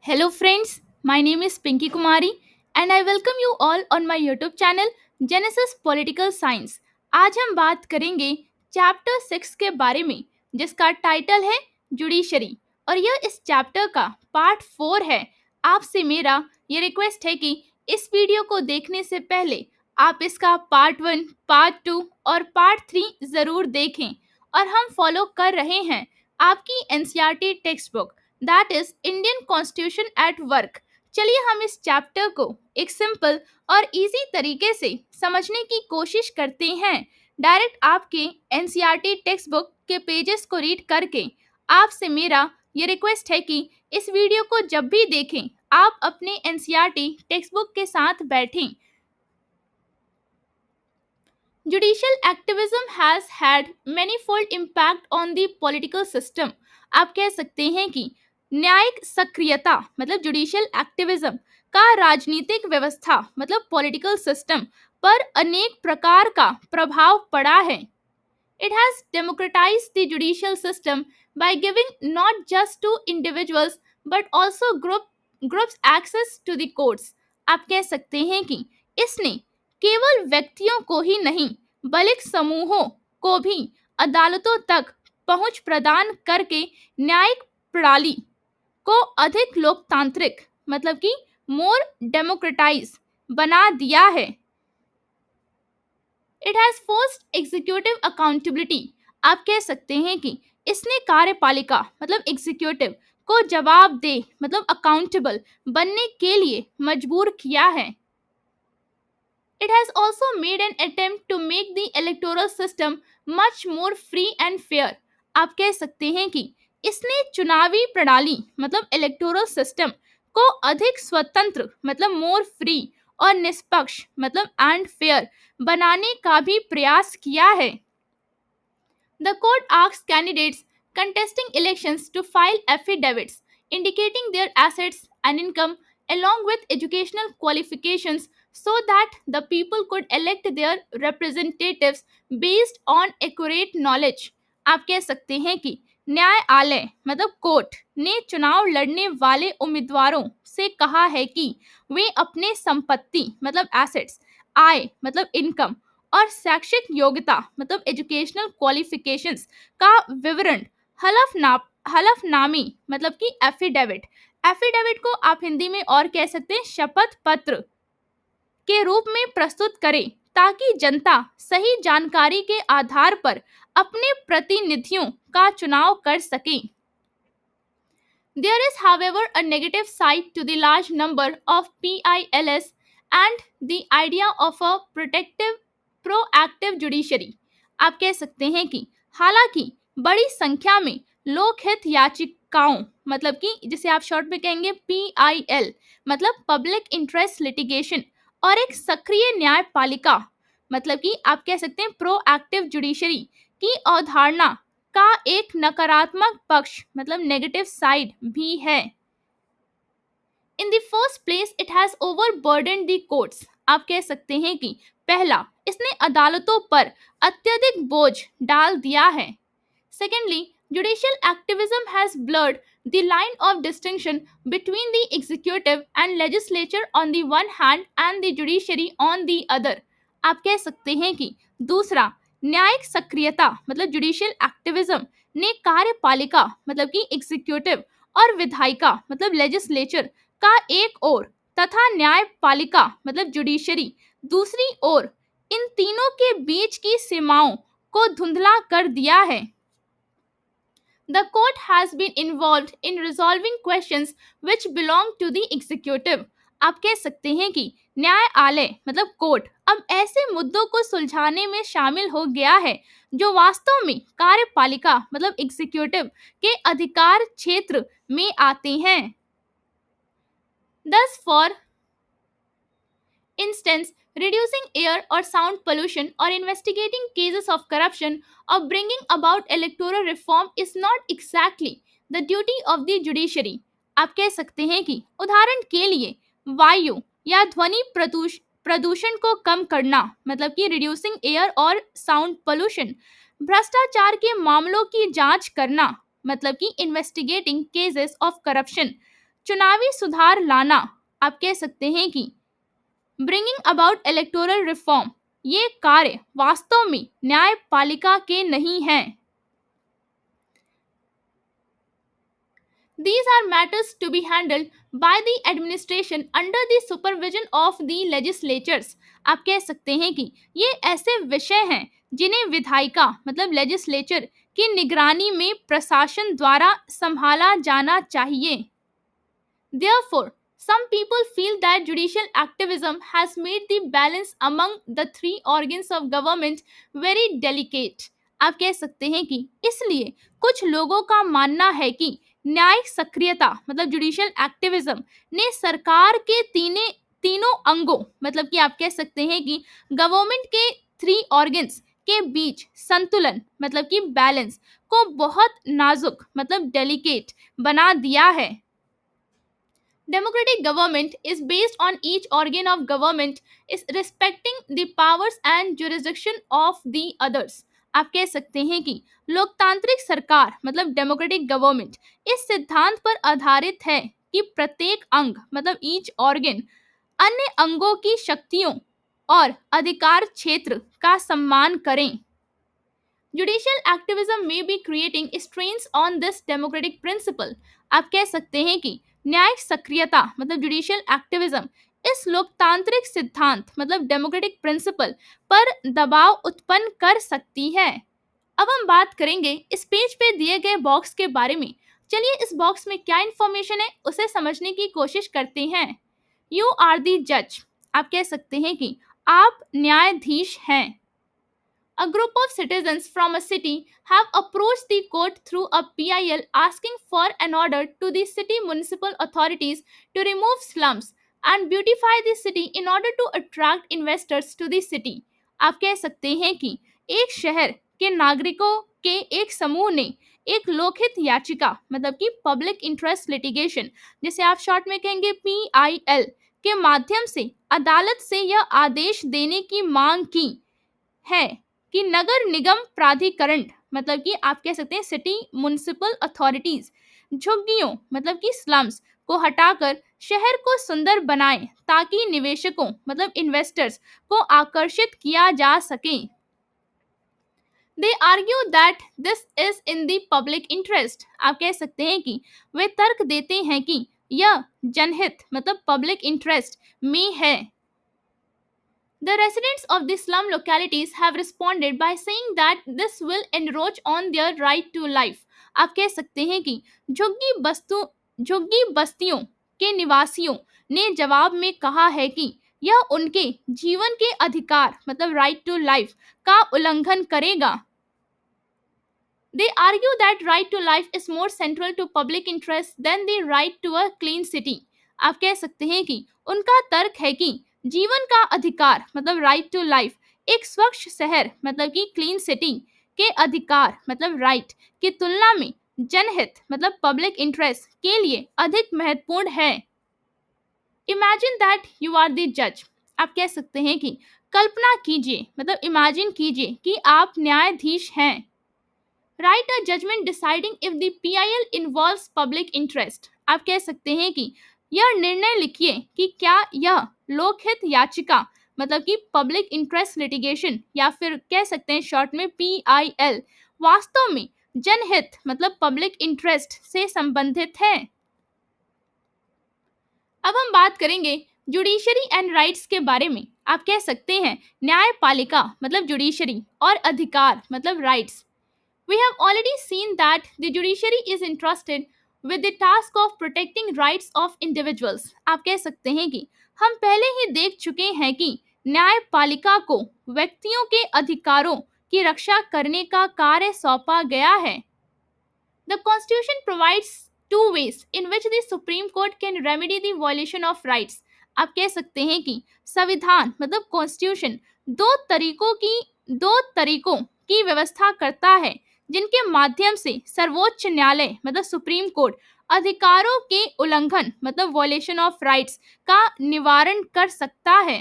Hello friends, my name is Pinky Kumari and I welcome you all on my YouTube channel Genesis Political Science. आज हम बात करेंगे chapter 6 के बारे में जिसका टाइटल है जुडिशरी और यह इस चैप्टर का पार्ट 4 है। आपसे मेरा ये रिक्वेस्ट है कि इस वीडियो को देखने से पहले आप इसका पार्ट 1, पार्ट 2 और पार्ट 3 ज़रूर देखें और हम फॉलो कर रहे हैं आपकी NCERT text book that is Indian constitution at work. चलिए हम इस चैप्टर को एक सिंपल और इजी तरीके से समझने की कोशिश करते हैं डायरेक्ट आपके एनसीईआरटी टेक्स्ट बुक के पेजेस को रीड करके। आपसे मेरा ये रिक्वेस्ट है कि इस वीडियो को जब भी देखें आप अपने एनसीईआरटी टेक्स्ट बुक के साथ बैठें। Judicial activism has had manifold impact on the political system। आप कह सकते हैं कि न्यायिक सक्रियता मतलब जुडिशियल एक्टिविज्म का राजनीतिक व्यवस्था मतलब पॉलिटिकल सिस्टम पर अनेक प्रकार का प्रभाव पड़ा है। It has democratized the judicial system by giving not just to individuals but also groups access to the courts। आप कह सकते हैं कि इसने केवल व्यक्तियों को ही नहीं बल्कि समूहों को भी अदालतों तक पहुंच प्रदान करके न्यायिक प्रणाली को अधिक लोकतांत्रिक मतलब कि मोर डेमोक्रेटाइज बना दिया है। It has forced executive accountability. आप कह सकते हैं कि इसने कार्यपालिका मतलब एग्जीक्यूटिव को जवाबदेह मतलब अकाउंटेबल बनने के लिए मजबूर किया है। It has also made an attempt to make the electoral system much more free and fair. आप कह सकते हैं कि इसने चुनावी प्रणाली मतलब इलेक्टोरल सिस्टम को अधिक स्वतंत्र मतलब मोर फ्री और निष्पक्ष मतलब एंड फेयर बनाने का भी प्रयास किया है। The court asks candidates contesting elections to file affidavits indicating their assets and income along with educational qualifications so that the people could elect their representatives based on accurate knowledge। आप कह सकते हैं कि न्यायालय मतलब कोर्ट ने चुनाव लड़ने वाले उम्मीदवारों से कहा है कि वे अपने संपत्ति मतलब एसेट्स, आय मतलब इनकम और शैक्षिक योग्यता मतलब एजुकेशनल क्वालिफिकेशंस का विवरण हलफनामे मतलब कि एफिडेविट को आप हिंदी में और कह सकते हैं शपथ पत्र के रूप में प्रस्तुत करें ताकि जनता सही जानकारी के आधार पर अपने प्रतिनिधियों का चुनाव कर सके। There is, however, a negative side to the large number of PILs and the idea of a proactive judiciary. आप कह सकते हैं कि हालांकि बड़ी संख्या में लोकहित याचिकाओं मतलब कि जिसे आप शॉर्ट में कहेंगे PIL मतलब पब्लिक इंटरेस्ट लिटिगेशन और एक सक्रिय न्यायपालिका मतलब कि आप कह सकते हैं प्रोएक्टिव जुडिशरी की अवधारणा का एक नकारात्मक पक्ष मतलब नेगेटिव साइड भी है। In the first place it has overburden the courts. आप कह सकते हैं कि पहला इसने अदालतों पर अत्यधिक बोझ डाल दिया है। Secondly judicial activism has blurred the line of distinction between the executive and legislature on the one hand and the judiciary on the other. आप कह सकते हैं कि दूसरा न्यायिक सक्रियता मतलब जुडिशियल एक्टिविज्म ने कार्यपालिका मतलब कि एग्जीक्यूटिव और विधायिका मतलब लेजिस्लेचर का एक ओर तथा न्यायपालिका मतलब जुडिशरी दूसरी ओर इन तीनों के बीच की सीमाओं को धुंधला कर दिया है। The court has been involved in resolving questions which belong to the executive। आप कह सकते हैं कि न्यायालय मतलब कोर्ट अब ऐसे मुद्दों को सुलझाने में शामिल हो गया है जो वास्तव में कार्यपालिका मतलब एग्जीक्यूटिव के अधिकार क्षेत्र में आते हैं। Thus, for instance, reducing air or sound pollution or investigating cases of corruption or bringing about electoral reform is not exactly the duty of the judiciary। आप कह सकते हैं कि उदाहरण के लिए वायु या ध्वनि प्रदूषण को कम करना मतलब कि रिड्यूसिंग एयर और साउंड पोल्यूशन, भ्रष्टाचार के मामलों की जांच करना मतलब कि इन्वेस्टिगेटिंग केसेस ऑफ करप्शन, चुनावी सुधार लाना, आप कह सकते हैं कि ब्रिंगिंग अबाउट इलेक्टोरल रिफॉर्म, ये कार्य वास्तव में न्यायपालिका के नहीं हैं। These are matters to be handled by the administration under the supervision of the legislatures। आप कह सकते हैं कि ये ऐसे विषय हैं जिन्हें विधायिका मतलब लेजिस्लेचर की निगरानी में प्रशासन द्वारा संभाला जाना चाहिए। Therefore, some people feel that judicial activism has made the balance among the three organs of government very delicate। आप कह सकते हैं कि इसलिए कुछ लोगों का मानना है कि न्यायिक सक्रियता मतलब जुडिशियल एक्टिविज्म ने सरकार के तीनों अंगों मतलब कि आप कह सकते हैं कि गवर्नमेंट के थ्री ऑर्गन्स के बीच संतुलन मतलब कि बैलेंस को बहुत नाजुक मतलब डेलिकेट बना दिया है। Democratic government is based on each organ of government is respecting the powers and jurisdiction of the others। आप कह सकते हैं कि लोकतांत्रिक सरकार मतलब डेमोक्रेटिक गवर्नमेंट इस सिद्धांत पर आधारित है कि प्रत्येक अंग मतलब ईच ऑर्गन अन्य अंगों की शक्तियों और अधिकार क्षेत्र का सम्मान करें। Judicial activism may be creating strains on this democratic principle। आप कह सकते हैं कि न्यायिक सक्रियता मतलब जुडिशियल एक्टिविज्म इस लोकतांत्रिक सिद्धांत मतलब डेमोक्रेटिक प्रिंसिपल पर दबाव उत्पन्न कर सकती है। अब हम बात करेंगे इस पेज पे दिए गए बॉक्स के बारे में। चलिए इस बॉक्स में क्या इंफॉर्मेशन है उसे समझने की कोशिश करते हैं। यू आर दी जज, आप कह सकते हैं कि आप न्यायाधीश हैं। A group of citizens from a city have approached the court through a PIL asking for an order to the city municipal authorities to remove slums and beautify the city in order to attract investors to the city। आप कह सकते हैं कि एक शहर के नागरिकों के एक समूह ने एक लोकहित याचिका मतलब कि पब्लिक इंटरेस्ट लिटिगेशन जिसे आप शॉर्ट में कहेंगे PIL के माध्यम से अदालत से यह आदेश देने की मांग की है कि नगर निगम प्राधिकरण मतलब कि आप कह सकते हैं सिटी म्युनिसिपल अथॉरिटीज झुग्गियों मतलब कि स्लम्स को हटाकर शहर को सुंदर बनाएं ताकि निवेशकों मतलब इन्वेस्टर्स को आकर्षित किया जा सके। They argue that this is in the public interest। आप कह सकते हैं कि वे तर्क देते हैं कि यह जनहित मतलब पब्लिक इंटरेस्ट में है। The residents of the slum localities have responded by saying that this will encroach on their right to life। आप कह सकते हैं कि झुग्गी बस्तियों के निवासियों ने जवाब में कहा है कि यह उनके जीवन के अधिकार मतलब राइट टू लाइफ का उल्लंघन करेगा। They argue that right to life is more central to public interest than the right to a clean city। आप कह सकते हैं कि उनका तर्क है कि जीवन का अधिकार मतलब राइट टू लाइफ एक स्वच्छ शहर मतलब कि क्लीन सिटी के अधिकार मतलब राइट की तुलना में जनहित मतलब पब्लिक इंटरेस्ट के लिए अधिक महत्वपूर्ण है। Imagine that you are the जज। आप कह सकते हैं कि कल्पना कीजिए मतलब इमेजिन कीजिए कि आप न्यायाधीश हैं। Write a judgment deciding if the PIL involves public interest। आप कह सकते हैं कि यह निर्णय लिखिए कि क्या यह लोकहित याचिका मतलब कि पब्लिक इंटरेस्ट लिटिगेशन या फिर कह सकते हैं शॉर्ट में PIL वास्तव में जनहित मतलब पब्लिक इंटरेस्ट से संबंधित है। अब हम बात करेंगे जुडिशरी एंड राइट्स के बारे में। आप कह सकते हैं न्यायपालिका मतलब जुडिशरी और अधिकार मतलब rights. We have already seen that the judiciary is entrusted with the task of protecting rights of individuals। आप कह सकते हैं कि हम पहले ही देख चुके हैं कि न्यायपालिका को व्यक्तियों के अधिकारों की रक्षा करने का कार्य सौंपा गया है। The Constitution provides two ways in which the Supreme Court can remedy the violation of rights। आप कह सकते हैं कि संविधान मतलब कॉन्स्टिट्यूशन दो तरीकों की व्यवस्था करता है जिनके माध्यम से सर्वोच्च न्यायालय मतलब सुप्रीम कोर्ट अधिकारों के उल्लंघन मतलब वॉयलेशन ऑफ राइट्स का निवारण कर सकता है।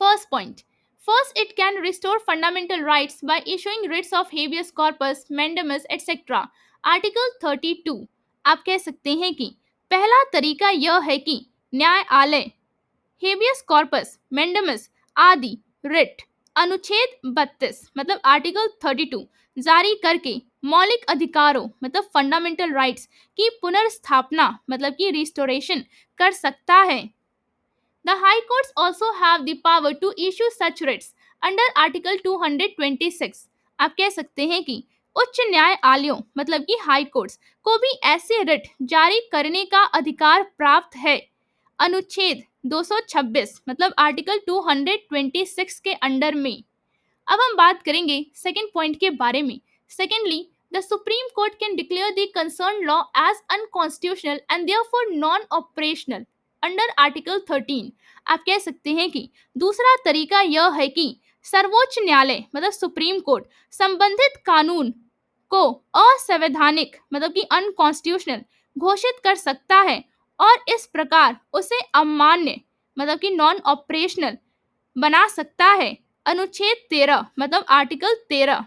First point, first it can restore fundamental rights by issuing writs of habeas corpus, mandamus etcetera. Article 32। आप कह सकते हैं कि पहला तरीका यह है कि न्यायालय हेबियस कॉर्पस, मैंडेमस आदि रिट अनुच्छेद 32 मतलब आर्टिकल 32 जारी करके मौलिक अधिकारों मतलब फंडामेंटल राइट्स की पुनर्स्थापना मतलब कि रिस्टोरेशन कर सकता है। The High Courts also have the power to issue such writs under Article 226। आप कह सकते हैं कि उच्च न्यायालयों मतलब कि हाई कोर्ट्स को भी ऐसे रिट जारी करने का अधिकार प्राप्त है अनुच्छेद 226 मतलब आर्टिकल 226 के अंडर में। अब हम बात करेंगे सेकेंड पॉइंट के बारे में। Secondly, the supreme court can declare the concern law as unconstitutional and therefore non operational under article 13। आप कह सकते हैं कि दूसरा तरीका यह है कि सर्वोच्च न्यायालय मतलब सुप्रीम कोर्ट संबंधित कानून को असंवैधानिक मतलब कि अनकॉन्स्टिट्यूशनल घोषित कर सकता है और इस प्रकार उसे अमान्य मतलब कि नॉन ऑपरेशनल बना सकता है अनुच्छेद 13 मतलब article 13।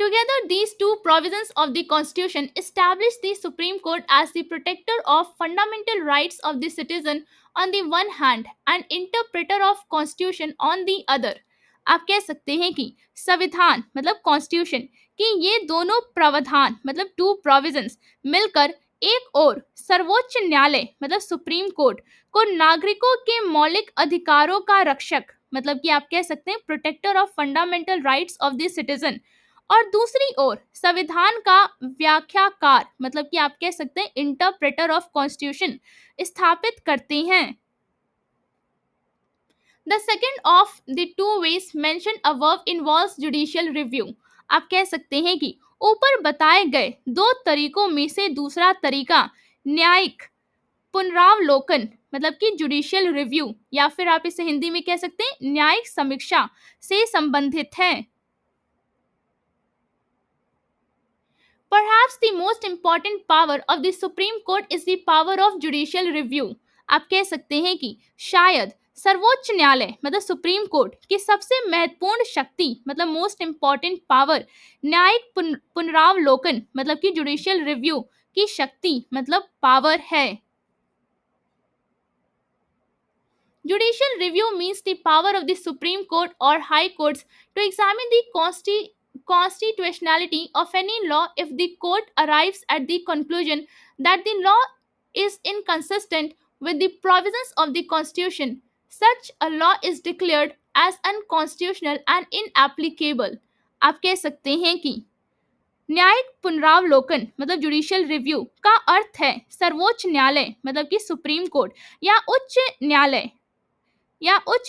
Together, these two provisions of the Constitution establish the Supreme Court as the protector of fundamental rights of the citizen on the one hand and interpreter of Constitution on the other। आप कह सकते हैं कि संविधान मतलब constitution कि ये दोनों प्रावधान मतलब टू प्रोविजंस मिलकर एक और सर्वोच्च न्यायालय मतलब सुप्रीम कोर्ट को नागरिकों के मौलिक अधिकारों का रक्षक मतलब कि आप कह सकते हैं protector of fundamental rights of the citizen और दूसरी ओर संविधान का व्याख्याकार मतलब कि आप कह सकते हैं इंटरप्रेटर ऑफ कॉन्स्टिट्यूशन स्थापित करते हैं। The second of the two ways mention above involves judicial review. आप कह सकते हैं कि ऊपर बताए गए दो तरीकों में से दूसरा तरीका न्यायिक पुनरावलोकन मतलब कि जुडिशियल रिव्यू या फिर आप इसे हिंदी में कह सकते हैं न्यायिक समीक्षा से संबंधित है। Perhaps the most important power of the Supreme Court is the power of judicial review। आप कह सकते हैं कि शायद सर्वोच्च न्यायालय मतलब सुप्रीम कोर्ट की सबसे महत्वपूर्ण शक्ति मतलब मोस्ट इम्पॉर्टेंट पावर न्यायिक पुनरावलोकन मतलब कि जुडिशियल रिव्यू की शक्ति मतलब पावर है। Judicial review means the power of the Supreme Court or High Courts to examine the constitutionality of any law if the court arrives at the conclusion that the law is inconsistent with the provisions of the Constitution. Such a law is declared as unconstitutional and inapplicable। आप कह सकते हैं कि न्यायिक पुनरावलोकन मतलब judicial review का अर्थ है सर्वोच्च न्यायालय मतलब कि सुप्रीम कोर्ट या उच्च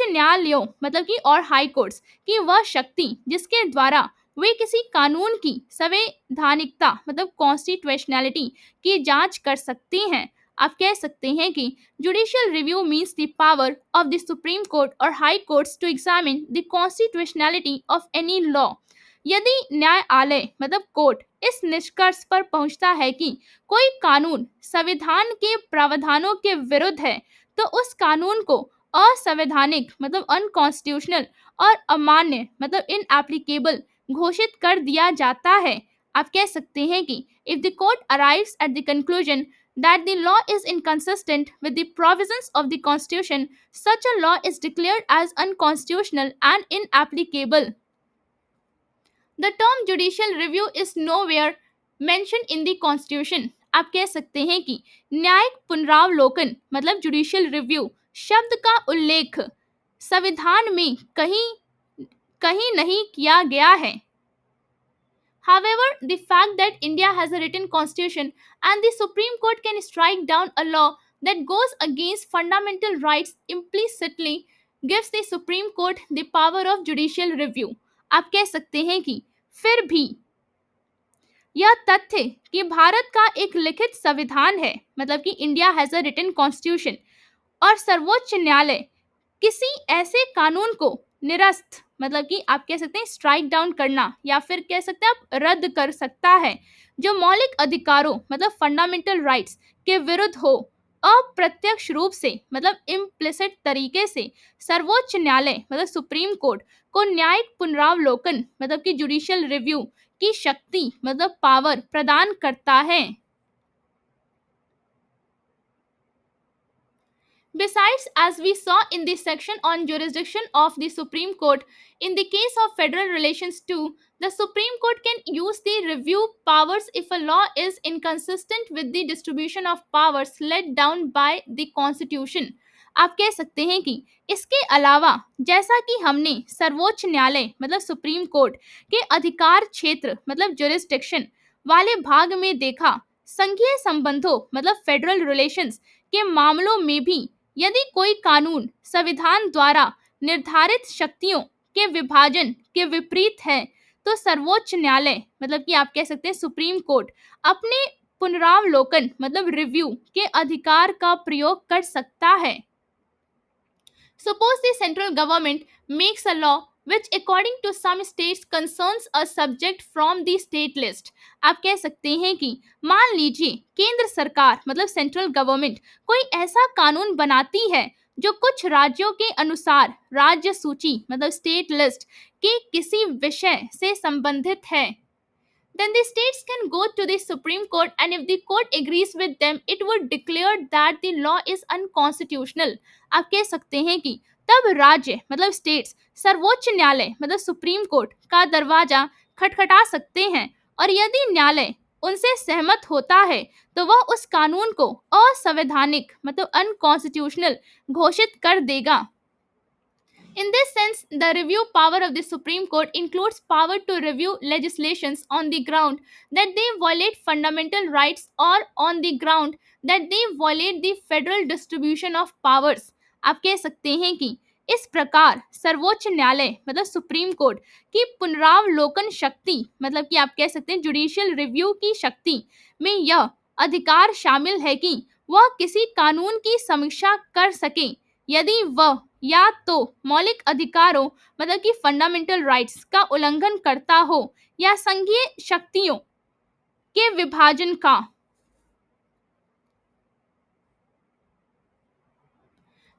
न्यायालयों मतलब कि और हाई कोर्ट्स की वह शक्ति जिसके द्वारा वे किसी कानून की संवैधानिकता मतलब कॉन्स्टिट्यूशनैलिटी की जांच कर सकती हैं। आप कह सकते हैं कि judicial review means the power of the supreme court और high courts to examine the constitutionality of any law. यदि न्यायालय मतलब कोर्ट इस निष्कर्ष पर पहुंचता है कि कोई कानून संविधान के प्रावधानों के विरुद्ध है तो उस कानून को असंवैधानिक मतलब अनकॉन्स्टिट्यूशनल और अमान्य मतलब इनएप्लीकेबल घोषित कर दिया जाता है। आप कह सकते हैं कि if the court arrives at the conclusion that the law is inconsistent with the provisions of the Constitution, such a law is declared as unconstitutional and inapplicable। The term judicial review is nowhere mentioned in the Constitution। आप कह सकते हैं कि न्यायिक पुनरावलोकन मतलब judicial review शब्द का उल्लेख संविधान में कहीं नहीं किया गया है। However, the fact that India has a written constitution and the Supreme Court can strike down a law that goes against fundamental rights implicitly gives the Supreme Court the power of judicial review। आप कह सकते हैं कि फिर भी यह तथ्य कि भारत का एक लिखित संविधान है मतलब कि India has a written constitution और सर्वोच्च न्यायालय किसी ऐसे कानून को निरस्त मतलब कि आप कह सकते हैं स्ट्राइक डाउन करना या फिर कह सकते हैं आप रद्द कर सकता है जो मौलिक अधिकारों मतलब फंडामेंटल राइट्स के विरुद्ध हो अप्रत्यक्ष रूप से मतलब इम्प्लिसिट तरीके से सर्वोच्च न्यायालय मतलब सुप्रीम कोर्ट को न्यायिक पुनरावलोकन मतलब कि जुडिशियल रिव्यू की शक्ति मतलब पावर प्रदान करता है। Besides, as we saw in the section on jurisdiction of the Supreme Court, in the case of federal relations too, the Supreme Court can use the review powers if a law is inconsistent with the distribution of powers laid down by the Constitution. आप कह सकते हैं कि इसके अलावा जैसा कि हमने सर्वोच्च न्यायालय मतलब सुप्रीम कोर्ट के अधिकार क्षेत्र मतलब जुरिस्डिक्शन वाले भाग में देखा, संघीय संबंधों मतलब फेडरल रिलेशंस के मामलों में भी यदि कोई कानून संविधान द्वारा निर्धारित शक्तियों के विभाजन के विपरीत है तो सर्वोच्च न्यायालय मतलब कि आप कह सकते हैं सुप्रीम कोर्ट अपने पुनरावलोकन मतलब रिव्यू के अधिकार का प्रयोग कर सकता है। Suppose the central government makes a law which according to some states concerns a subject from the state list. आप कह सकते हैं कि मान लीजिए केंद्र सरकार मतलब सेंट्रल गवर्नमेंट कोई ऐसा कानून बनाती है जो कुछ राज्यों के अनुसार राज्य सूची मतलब स्टेट लिस्ट के किसी विषय से संबंधित है। Then the states can go to the Supreme Court and if the court agrees with them, it would declare that the law is unconstitutional. आप कह सकते हैं कि तब राज्य मतलब स्टेट्स सर्वोच्च न्यायालय मतलब सुप्रीम कोर्ट का दरवाजा खटखटा सकते हैं और यदि न्यायालय उनसे सहमत होता है तो वह उस कानून को असंवैधानिक मतलब अनकॉन्स्टिट्यूशनल घोषित कर देगा। In this sense, the review power of the Supreme Court includes power to review legislations on the ground that they violate fundamental rights or on the ground that they violate the federal distribution of powers. आप कह सकते हैं कि इस प्रकार सर्वोच्च न्यायालय मतलब सुप्रीम कोर्ट की पुनरावलोकन शक्ति मतलब कि आप कह सकते हैं जुडिशियल रिव्यू की शक्ति में यह अधिकार शामिल है कि वह किसी कानून की समीक्षा कर सके यदि वह या तो मौलिक अधिकारों मतलब कि फंडामेंटल राइट्स का उल्लंघन करता हो या संघीय शक्तियों के विभाजन का।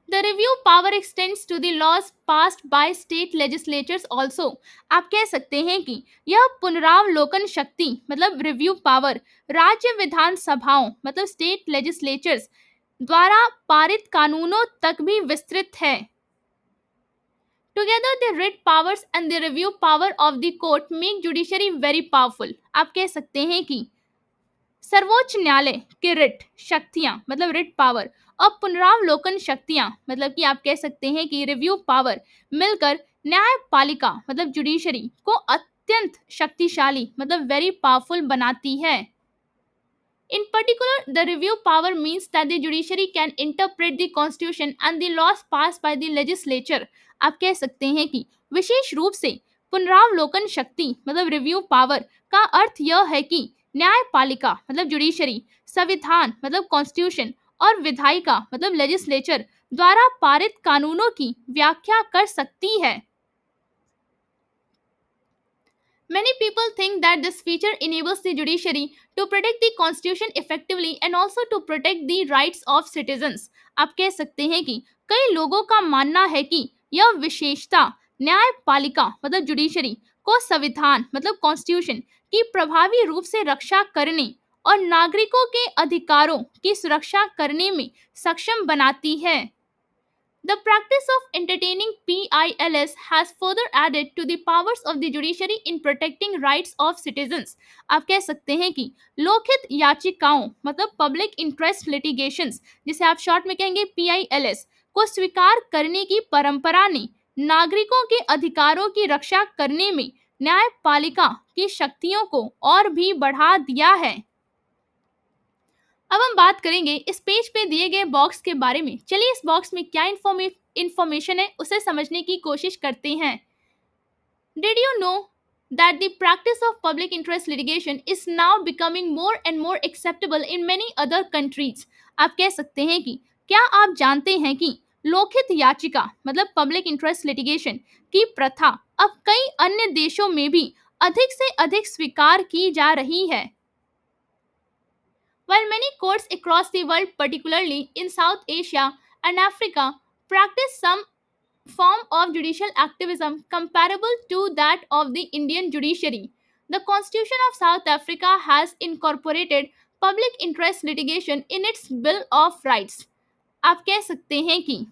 The review power extends to the laws passed by state legislatures also. आप कह सकते हैं कि यह पुनरावलोकन शक्ति मतलब रिव्यू पावर राज्य विधान सभाओं मतलब स्टेट लेजिस्लेचर्स द्वारा पारित कानूनों तक भी विस्तृत है। Together, the writ powers and the review power of the court make judiciary very powerful. आप कह सकते हैं कि सर्वोच्च न्यायालय के रिट शक्तियां मतलब रिट पावर और पुनरावलोकन शक्तियां मतलब कि आप कह सकते हैं कि रिव्यू पावर मिलकर न्यायपालिका मतलब जुडिशरी को अत्यंत शक्तिशाली मतलब वेरी पावरफुल बनाती है। In particular, the review power means that the judiciary can interpret the constitution and the laws passed by the legislature. आप कह सकते हैं कि विशेष रूप से पुनरावलोकन शक्ति मतलब रिव्यू पावर का अर्थ यह है कि न्यायपालिका मतलब जुडिशरी संविधान मतलब कॉन्स्टिट्यूशन और विधायिका मतलब लेजिस्लेचर द्वारा पारित कानूनों की व्याख्या कर सकती है। Many people think that this feature enables the judiciary to protect the constitution effectively and also to protect the rights of citizens. आप कह सकते हैं कि कई लोगों का मानना है कि यह विशेषता न्यायपालिका मतलब जुडिशरी को संविधान मतलब कॉन्स्टिट्यूशन की प्रभावी रूप से रक्षा करने और नागरिकों के अधिकारों की सुरक्षा करने में सक्षम बनाती है। The practice of entertaining PILS has further added to the powers of the judiciary in protecting rights of citizens. आप कह सकते हैं कि लोकहित याचिकाओं मतलब पब्लिक इंटरेस्ट लिटिगेशंस जिसे आप शॉर्ट में कहेंगे PILS को स्वीकार करने की परंपरा ने नागरिकों के अधिकारों की रक्षा करने में न्यायपालिका की शक्तियों को और भी बढ़ा दिया है। अब हम बात करेंगे इस पेज पे दिए गए बॉक्स के बारे में। चलिए इस बॉक्स में क्या इंफॉर्मेशन है उसे समझने की कोशिश करते हैं। Did you know that the practice of public interest litigation is now becoming more and more acceptable in many other countries? आप कह सकते हैं कि क्या आप जानते हैं कि लोकहित याचिका मतलब पब्लिक इंटरेस्ट लिटिगेशन की प्रथा अब कई अन्य देशों में भी अधिक से अधिक स्वीकार की जा रही है। While many courts across the world, particularly in South Asia and Africa, practice some form of judicial activism comparable to that of the Indian judiciary, The Constitution of South Africa has incorporated public interest litigation in its Bill of Rights. आप कह सकते हैं कि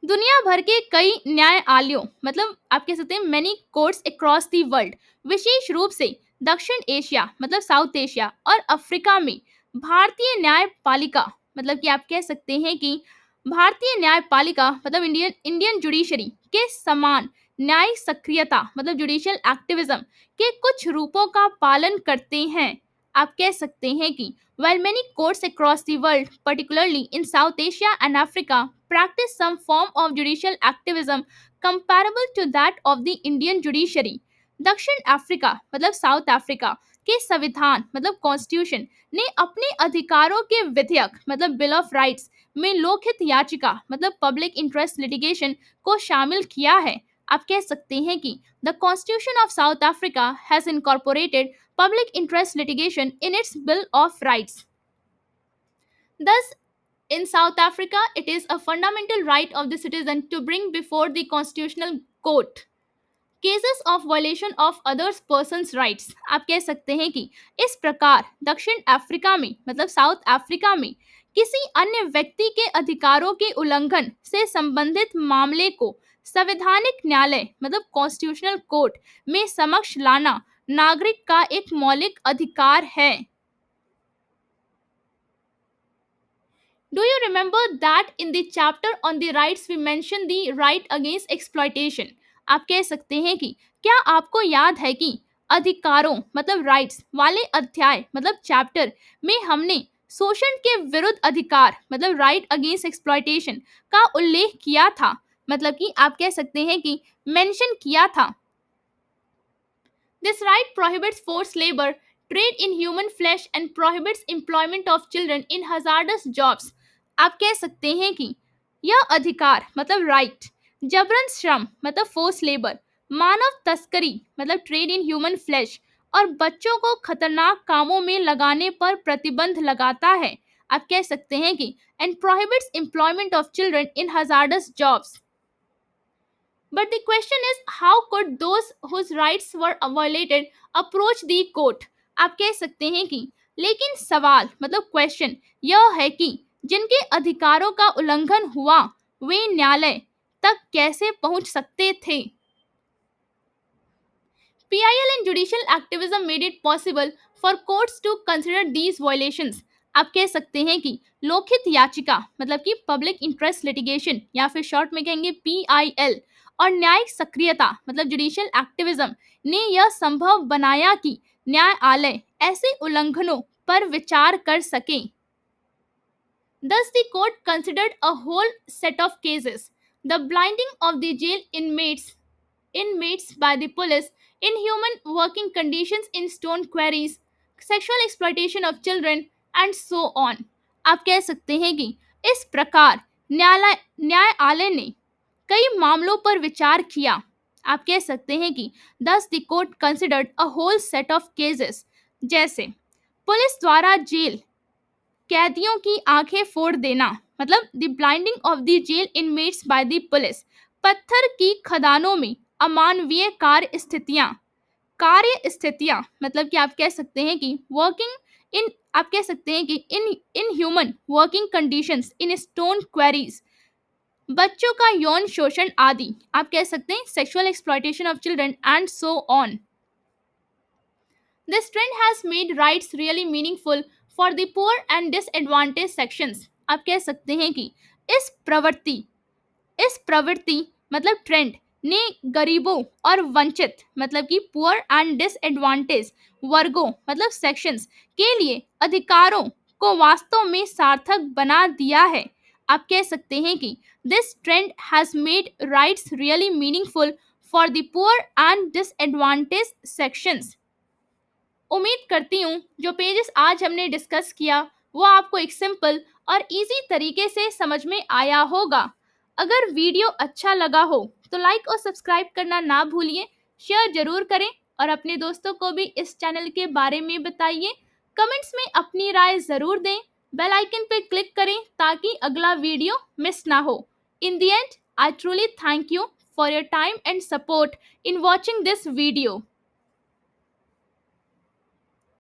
दुनिया भर के कई न्यायालयों मतलब आप कह सकते हैं many courts across the world, विशेष रूप से दक्षिण एशिया मतलब साउथ एशिया और अफ्रीका में भारतीय न्यायपालिका मतलब कि आप कह सकते हैं कि भारतीय न्यायपालिका मतलब इंडियन इंडियन जुडिशरी के समान न्यायिक सक्रियता मतलब जुडिशियल एक्टिविज्म के कुछ रूपों का पालन करते हैं। आप कह सकते हैं कि while many courts across the world, particularly in South Asia and Africa, practice some form of judicial activism comparable to that of the Indian judiciary, दक्षिण अफ्रीका मतलब साउथ अफ्रीका के संविधान मतलब कॉन्स्टिट्यूशन ने अपने अधिकारों के विधेयक मतलब बिल ऑफ राइट्स में लोकहित याचिका मतलब पब्लिक इंटरेस्ट लिटिगेशन को शामिल किया है। आप कह सकते हैं कि the constitution of south Africa has incorporated public interest litigation in its Bill of Rights. Thus, in South Africa, it is a fundamental right of the citizen to bring before the Constitutional Court cases of violation of others person's rights. आप कह सकते हैं कि इस प्रकार दक्षिण Africa में मतलब साउथ अफ्रीका में किसी अन्य व्यक्ति के अधिकारों के उल्लंघन से संबंधित मामले को संवैधानिक न्यायालय मतलब कॉन्स्टिट्यूशनल कोर्ट में समक्ष लाना नागरिक का एक मौलिक अधिकार है। Do you remember that in the chapter on the rights we mentioned the right against exploitation? आप कह सकते हैं कि क्या आपको याद है कि अधिकारों मतलब राइट्स वाले अध्याय मतलब चैप्टर में हमने शोषण के विरुद्ध अधिकार मतलब राइट अगेंस्ट एक्सप्लॉयटेशन का उल्लेख किया था मतलब कि आप कह सकते हैं कि मेंशन किया था। This right prohibits forced labor, trade in human flesh and prohibits employment of children in hazardous jobs. आप कह सकते हैं कि यह अधिकार मतलब राइट जबरन श्रम मतलब फोर्स लेबर, मानव तस्करी मतलब ट्रेड इन ह्यूमन फ्लैश और बच्चों को खतरनाक कामों में लगाने पर प्रतिबंध लगाता है। आप कह सकते हैं कि and prohibits employment of children in hazardous jobs. But the question is, how could those whose rights were violated approach the court? आप कह सकते हैं कि लेकिन सवाल मतलब क्वेश्चन यह है कि जिनके अधिकारों का उल्लंघन हुआ वे न्यायालय तक कैसे पहुंच सकते थे। PIL and judicial activism made it possible for courts to consider these violations. आप कह सकते हैं कि लोकहित याचिका मतलब कि पब्लिक इंटरेस्ट लिटिगेशन या फिर शॉर्ट में कहेंगे PIL और न्यायिक सक्रियता मतलब जुडिशियल एक्टिविज्म ने यह संभव बनाया कि न्यायालय ऐसे उल्लंघनों पर विचार कर सके। Thus, the court considered a whole set of cases: the blinding of the jail inmates by the police, inhuman working conditions in stone quarries, sexual exploitation of children, and so on. आप कह सकते हैं कि इस प्रकार न्यायालय ने कई मामलों पर विचार किया। आप कह सकते हैं कि thus the court considered a whole set of cases जैसे पुलिस द्वारा जेल कैदियों की आंखें फोड़ देना मतलब the blinding of the jail inmates by the police, पत्थर की खदानों में अमानवीय कार्य स्थितियां मतलब कि आप कह सकते हैं कि वर्किंग इन आप कह सकते हैं कि in human working conditions in stone queries, बच्चों का यौन शोषण आदि। आप कह सकते हैं sexual exploitation of children and so on. This trend has made rights really meaningful for the poor and disadvantaged sections. आप कह सकते हैं कि इस प्रवृत्ति मतलब ट्रेंड ने गरीबों और वंचित मतलब कि पुअर एंड डिसएडवांटेज वर्गों मतलब सेक्शंस के लिए अधिकारों को वास्तव में सार्थक बना दिया है। आप कह सकते हैं कि this trend has made rights really meaningful for the poor and disadvantage sections. उम्मीद करती हूँ जो पेजेस आज हमने डिस्कस किया वो आपको एक सिंपल और इजी तरीके से समझ में आया होगा। अगर वीडियो अच्छा लगा हो तो लाइक और सब्सक्राइब करना ना भूलिए, शेयर जरूर करें और अपने दोस्तों को भी इस चैनल के बारे में बताइए। कमेंट्स में अपनी राय जरूर दें, बेल आइकन पे क्लिक करें ताकि अगला वीडियो मिस ना हो। In the end, I truly thank you for your time and support in watching this video.